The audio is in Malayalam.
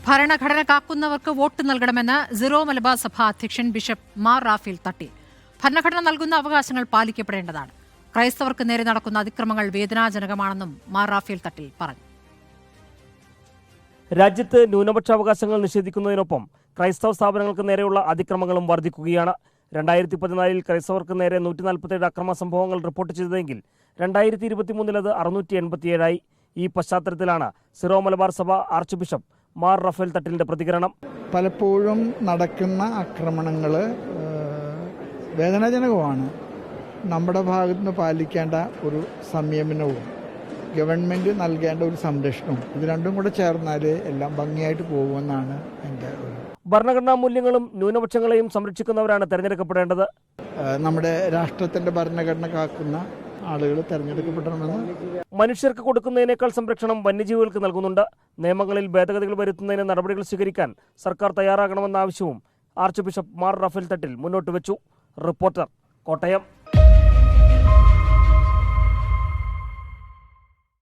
ഭരണഘടന കാക്കുന്നവർക്ക് വോട്ട് നൽകണമെന്ന് സിറോ മലബാർ സഭ അധ്യക്ഷൻ ബിഷപ്പ് മാർ റാഫേൽ തട്ടിൽ. ഭരണഘടന നൽകുന്ന അവകാശങ്ങൾ പാലിക്കപ്പെടേണ്ടതാണ്. ക്രൈസ്തവർക്ക് നേരെ നടക്കുന്ന അതിക്രമങ്ങൾ വേദനാജനകമാണെന്നും മാർ റാഫേൽ തട്ടിൽ പറഞ്ഞു. രാജ്യത്ത് ന്യൂനപക്ഷാവകാശങ്ങൾ നിഷേധിക്കുന്നതിനൊപ്പം ക്രൈസ്തവ സ്ഥാപനങ്ങൾക്ക് നേരെയുള്ള അതിക്രമങ്ങളും വർദ്ധിക്കുകയാണ്. 2014 ക്രൈസ്തവർക്ക് നേരെ 147 അക്രമ സംഭവങ്ങൾ റിപ്പോർട്ട് ചെയ്തതെങ്കിൽ 2023 അത് 687 ഈ പശ്ചാത്തലത്തിലാണ് സിറോ മലബാർ സഭ ആർച്ച് ബിഷപ്പ് മാർ റാഫേൽ തട്ടിലിന്റെ പ്രതികരണം. പലപ്പോഴും നടക്കുന്ന ആക്രമണങ്ങൾ വേദനാജനകമാണ്. നമ്മുടെ ഭാഗത്ത് നിന്ന് പാലിക്കേണ്ട ഒരു സംയമനവും ഗവൺമെൻറ് നൽകേണ്ട ഒരു സംരക്ഷണവും ഇത് രണ്ടും കൂടെ ചേർന്നാൽ എല്ലാം ഭംഗിയായിട്ട് പോകുമെന്നാണ് എൻ്റെ ഒരു. ഭരണഘടനാ മൂല്യങ്ങളും ന്യൂനപക്ഷങ്ങളെയും സംരക്ഷിക്കുന്നവരാണ് തെരഞ്ഞെടുക്കപ്പെടേണ്ടത്. നമ്മുടെ രാഷ്ട്രത്തിൻ്റെ ഭരണഘടന കാക്കുന്ന ആളുകൾ തെരഞ്ഞെടുക്കപ്പെടണമെന്ന്. മനുഷ്യർക്ക് കൊടുക്കുന്നതിനേക്കാൾ സംരക്ഷണം വന്യജീവികൾക്ക് നൽകുന്നുണ്ട്. നിയമങ്ങളിൽ ഭേദഗതികൾ വരുത്തുന്നതിന് നടപടികൾ സ്വീകരിക്കാൻ സർക്കാർ തയ്യാറാകണമെന്ന ആവശ്യവും ആർച്ച് ബിഷപ്പ് മാർ റാഫേൽ തട്ടിൽ മുന്നോട്ട് വെച്ചു. റിപ്പോർട്ടർ, കോട്ടയം.